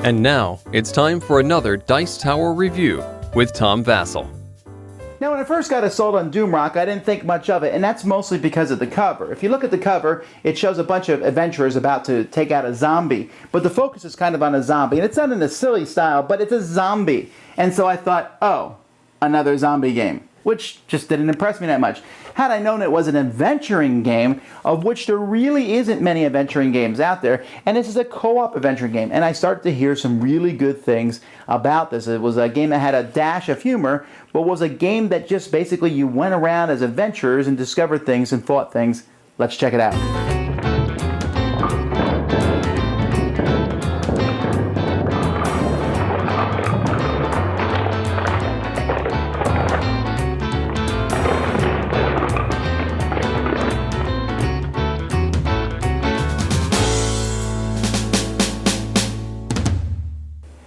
And now, it's time for another Dice Tower review with Tom Vasel. Now, when I first got it sold on Doomrock, I didn't think much of it, and that's mostly because of the cover. If you look at the cover, it shows a bunch of adventurers about to take out a zombie, but the focus is kind of on a zombie, and it's not in a silly style, but it's a zombie. And so I thought, oh, another zombie game, which just didn't impress me that much. Had I known it was an adventuring game, of which there really isn't many adventuring games out there, and this is a co-op adventuring game, and I started to hear some really good things about this. It was a game that had a dash of humor, but was a game that just basically you went around as adventurers and discovered things and fought things. Let's check it out.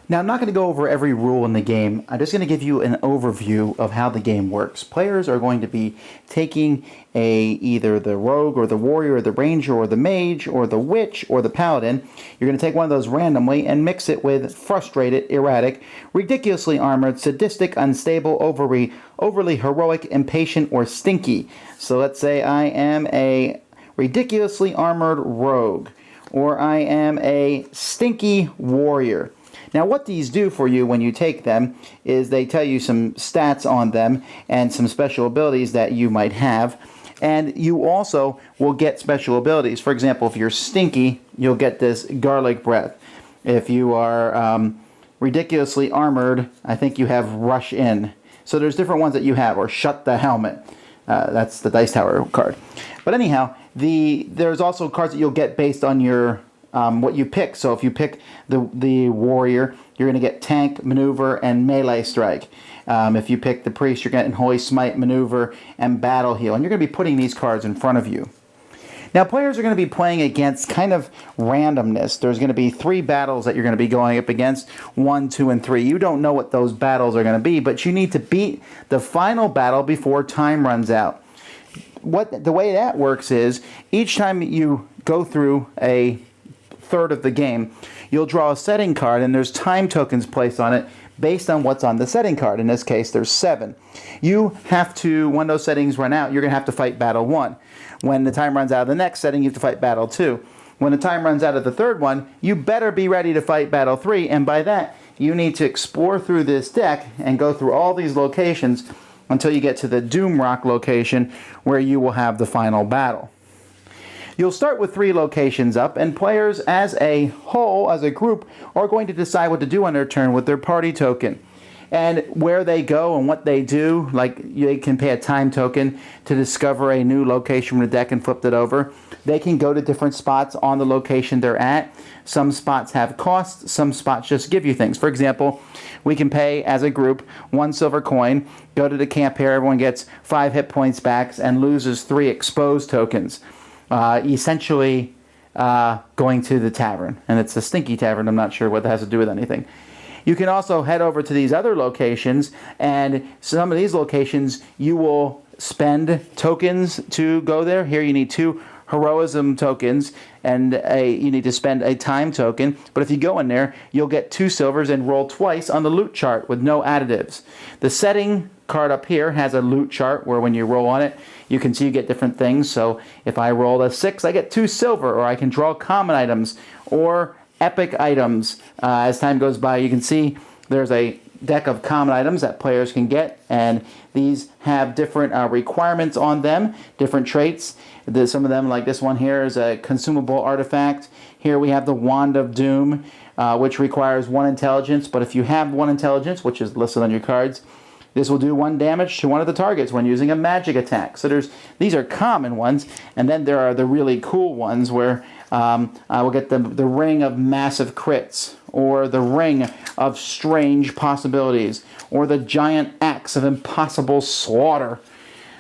Now, I'm not going to go over every rule in the game. I'm just going to give you an overview of how the game works. Players are going to be taking either the rogue or the warrior or the ranger or the mage or the witch or the paladin. You're going to take one of those randomly and mix it with frustrated, erratic, ridiculously armored, sadistic, unstable, overly heroic, impatient, or stinky. So let's say I am a ridiculously armored rogue, or I am a stinky warrior. Now, what these do for you when you take them is they tell you some stats on them and some special abilities that you might have. And you also will get special abilities. For example, if you're stinky, you'll get this garlic breath. If you are ridiculously armored, I think you have rush in. So there's different ones that you have, or shut the helmet. That's the Dice Tower card. But anyhow, there's also cards that you'll get based on your what you pick. So if you pick the warrior, you're going to get tank, maneuver, and melee strike. If you pick the priest, you're getting holy smite, maneuver, and battle heal. And you're going to be putting these cards in front of you. Now, players are going to be playing against kind of randomness. There's going to be 3 battles that you're going to be going up against, 1, 2, and 3. You don't know what those battles are going to be, but you need to beat the final battle before time runs out. The way that works is each time you go through a third of the game, you'll draw a setting card, and there's time tokens placed on it based on what's on the setting card. In this case, there's 7. You have to, when those settings run out, you're going to have to fight battle 1. When the time runs out of the next setting, you have to fight battle 2. When the time runs out of the third one, you better be ready to fight battle 3, and by that, you need to explore through this deck and go through all these locations until you get to the Doomrock location where you will have the final battle. You'll start with 3 locations up, and players as a whole, as a group, are going to decide what to do on their turn with their party token. And where they go and what they do, like they can pay a time token to discover a new location from the deck and flip it over. They can go to different spots on the location they're at. Some spots have costs, some spots just give you things. For example, we can pay as a group 1 silver coin, go to the camp here, everyone gets 5 hit points back and loses 3 exposed tokens. Essentially going to the tavern, and it's a stinky tavern. I'm not sure what that has to do with anything. You can also head over to these other locations, and some of these locations you will spend tokens to go there. Here you need 2 heroism tokens, and you need to spend a time token. But if you go in there, you'll get 2 silvers and roll twice on the loot chart with no additives. The setting card up here has a loot chart where when you roll on it, you can see you get different things. So if I roll a 6, I get 2 silver, or I can draw common items or epic items. As time goes by, you can see there's a deck of common items that players can get, and these have different requirements on them, different traits. Some of them, like this one here, is a consumable artifact. Here we have the Wand of Doom, which requires 1 intelligence, but if you have 1 intelligence, which is listed on your cards, this will do 1 damage to one of the targets when using a magic attack. So these are common ones, and then there are the really cool ones where I will get the Ring of Massive Crits, or the Ring of Strange Possibilities, or the Giant Axe of Impossible Slaughter.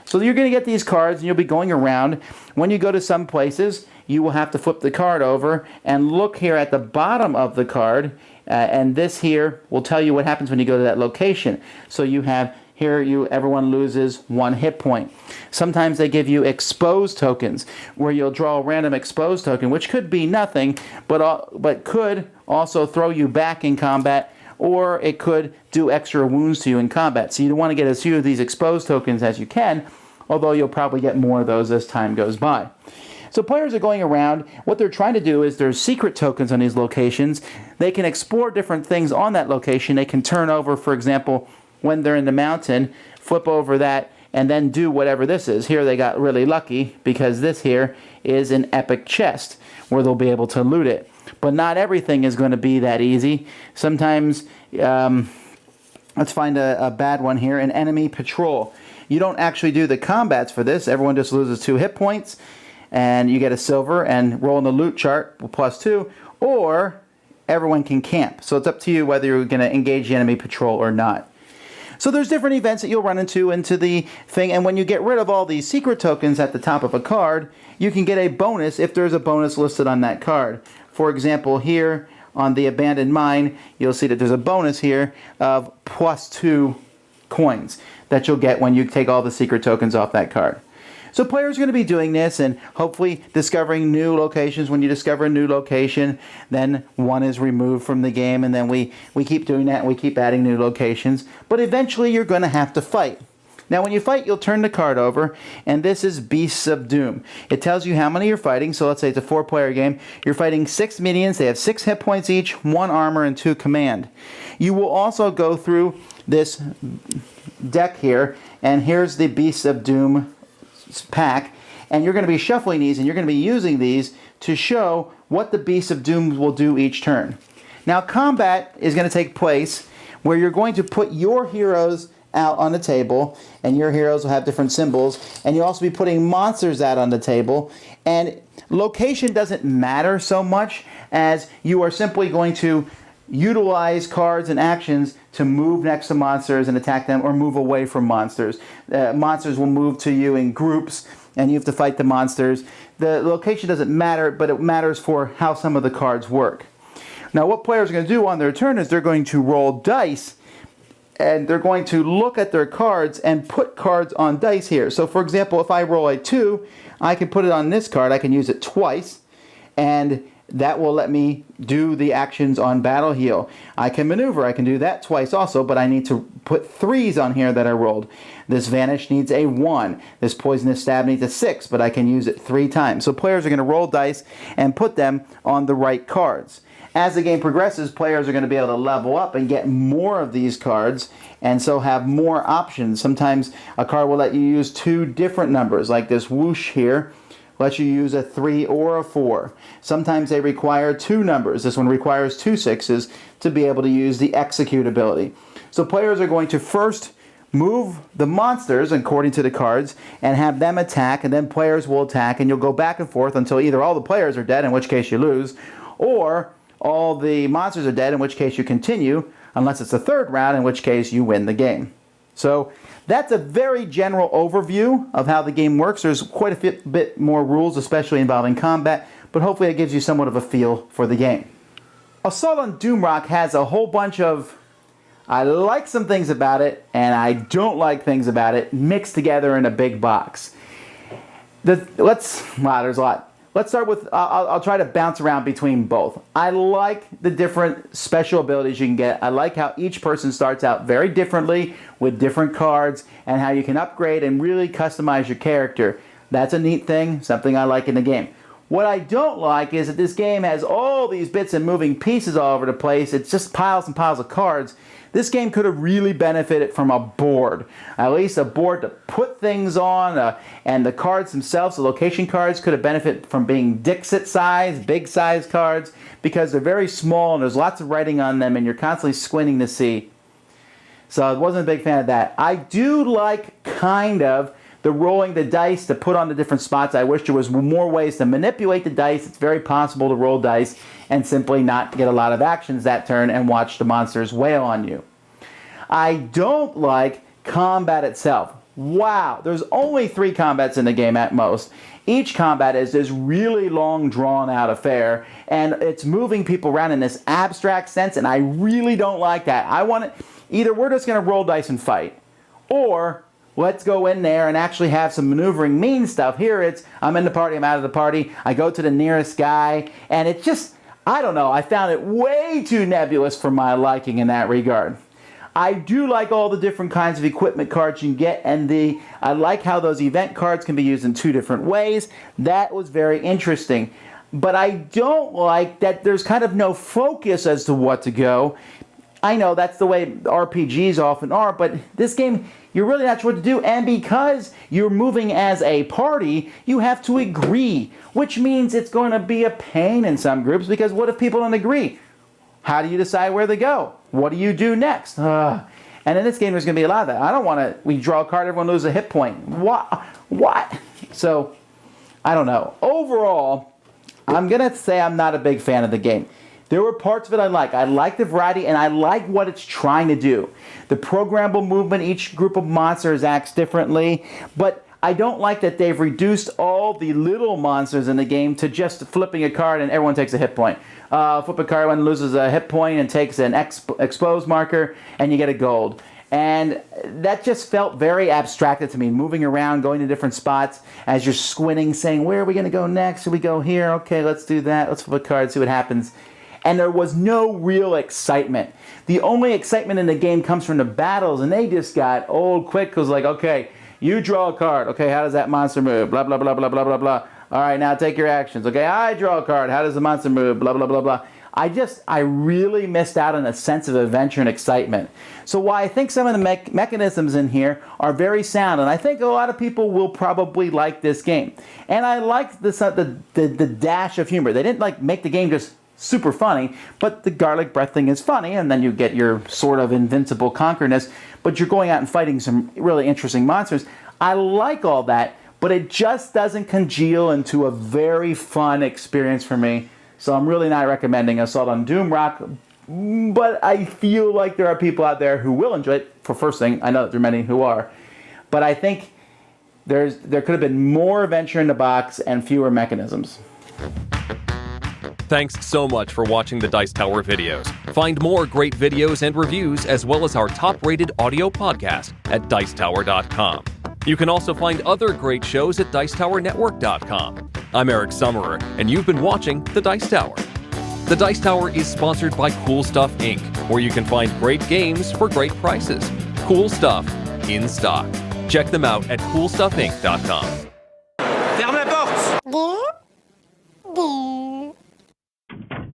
So you're going to get these cards, and you'll be going around. When you go to some places, you will have to flip the card over and look here at the bottom of the card, and this here will tell you what happens when you go to that location. So you have Here, everyone loses 1 hit point. Sometimes they give you exposed tokens, where you'll draw a random exposed token, which could be nothing, but could also throw you back in combat, or it could do extra wounds to you in combat. So you want to get as few of these exposed tokens as you can, although you'll probably get more of those as time goes by. So players are going around. What they're trying to do is there's secret tokens on these locations. They can explore different things on that location. They can turn over, for example, when they're in the mountain, flip over that, and then do whatever this is. Here they got really lucky because this here is an epic chest where they'll be able to loot it. But not everything is going to be that easy. Sometimes, let's find a bad one here, an enemy patrol. You don't actually do the combats for this. Everyone just loses 2 hit points, and you get a silver and roll in the loot chart +2, or everyone can camp. So it's up to you whether you're going to engage the enemy patrol or not. So there's different events that you'll run into the thing, and when you get rid of all these secret tokens at the top of a card, you can get a bonus if there's a bonus listed on that card. For example, here on the abandoned mine, you'll see that there's a bonus here of +2 coins that you'll get when you take all the secret tokens off that card. So players are going to be doing this and hopefully discovering new locations. When you discover a new location, then one is removed from the game, and then we keep doing that and we keep adding new locations. But eventually you're going to have to fight. Now when you fight, you'll turn the card over, and this is Beasts of Doom. It tells you how many you're fighting. So let's say it's a 4-player game. You're fighting 6 minions. They have 6 hit points each, 1 armor, and 2 command. You will also go through this deck here, and here's the Beasts of Doom pack, and you're going to be shuffling these, and you're going to be using these to show what the Beasts of Doom will do each turn. Now combat is going to take place where you're going to put your heroes out on the table, and your heroes will have different symbols, and you'll also be putting monsters out on the table, and location doesn't matter so much as you are simply going to utilize cards and actions to move next to monsters and attack them, or move away from monsters. Monsters will move to you in groups, and you have to fight the monsters. The location doesn't matter, but it matters for how some of the cards work. Now what players are going to do on their turn is they're going to roll dice, and they're going to look at their cards and put cards on dice here. So for example, if I roll a 2, I can put it on this card. I can use it twice, and that will let me do the actions on Battle Heal. I can maneuver. I can do that twice also, but I need to put 3s on here that I rolled. This Vanish needs a 1. This Poisonous Stab needs a 6, but I can use it 3 times. So players are going to roll dice and put them on the right cards. As the game progresses, players are going to be able to level up and get more of these cards, and so have more options. Sometimes a card will let you use 2 different numbers, like this Whoosh here lets you use a 3 or a 4. Sometimes they require 2 numbers. This one requires 2 6s to be able to use the Execute ability. So players are going to first move the monsters according to the cards and have them attack, and then players will attack, and you'll go back and forth until either all the players are dead, in which case you lose, or all the monsters are dead, in which case you continue, unless it's the 3rd round, in which case you win the game. So that's a very general overview of how the game works. There's quite a bit more rules, especially involving combat, but hopefully it gives you somewhat of a feel for the game. Assault on Doomrock has a whole bunch of, I like some things about it, and I don't like things about it, mixed together in a big box. There's a lot. Let's start with, I'll try to bounce around between both. I like the different special abilities you can get. I like how each person starts out very differently with different cards, and how you can upgrade and really customize your character. That's a neat thing, something I like in the game. What I don't like is that this game has all these bits and moving pieces all over the place. It's just piles and piles of cards. This game could have really benefited from a board. At least a board to put things on, and the cards themselves, the location cards, could have benefited from being Dixit size, big size cards, because they're very small and there's lots of writing on them and you're constantly squinting to see. So I wasn't a big fan of that. I do like kind of the rolling the dice to put on the different spots. I wish there was more ways to manipulate the dice. It's very possible to roll dice and simply not get a lot of actions that turn and watch the monsters wail on you. I don't like combat itself. Wow, there's only 3 combats in the game at most. Each combat is this really long, drawn-out affair, and it's moving people around in this abstract sense, and I really don't like that. I want it, either we're just going to roll dice and fight, or let's go in there and actually have some maneuvering mean stuff. Here it's, I'm in the party, I'm out of the party, I go to the nearest guy, and it's just, I don't know, I found it way too nebulous for my liking in that regard. I do like all the different kinds of equipment cards you can get, and I like how those event cards can be used in 2 different ways. That was very interesting. But I don't like that there's kind of no focus as to what to go. I know that's the way RPGs often are, but this game, you're really not sure what to do, and because you're moving as a party, you have to agree, which means it's going to be a pain in some groups, because what if people don't agree? How do you decide where to go? What do you do next? And in this game, there's going to be a lot of that. I don't want to, we draw a card, everyone loses a hit point. What? So, I don't know. Overall, I'm going to say I'm not a big fan of the game. There were parts of it I like. I like the variety, and I like what it's trying to do. The programmable movement, each group of monsters acts differently, but I don't like that they've reduced all the little monsters in the game to just flipping a card and everyone takes a hit point. Flip a card, one loses a hit point and takes an exposed marker, and you get a gold. And that just felt very abstracted to me, moving around, going to different spots as you're squinting, saying, where are we going to go next? Should we go here? Okay, let's do that. Let's flip a card, see what happens. And there was no real excitement. The only excitement in the game comes from the battles, and they just got old quick. It was like, okay, you draw a card. Okay, how does that monster move? Blah, blah, blah, blah, blah, blah, blah. All right, now take your actions. Okay, I draw a card. How does the monster move? Blah, blah, blah, blah. I really missed out on a sense of adventure and excitement. So while I think some of the mechanisms in here are very sound, and I think a lot of people will probably like this game. And I like the dash of humor. They didn't like make the game just super funny, but the garlic breath thing is funny, and then you get your sort of invincible conquerness, but you're going out and fighting some really interesting monsters. I like all that, but it just doesn't congeal into a very fun experience for me. So I'm really not recommending Assault on Doomrock, but I feel like there are people out there who will enjoy it. For first thing, I know that there are many who are, but I think there could have been more adventure in the box and fewer mechanisms. Thanks so much for watching the Dice Tower videos. Find more great videos and reviews, as well as our top-rated audio podcast at Dicetower.com. You can also find other great shows at Dicetowernetwork.com. I'm Eric Summerer, and you've been watching The Dice Tower. The Dice Tower is sponsored by Cool Stuff Inc., where you can find great games for great prices. Cool stuff in stock. Check them out at CoolStuffInc.com. Ferme la porte!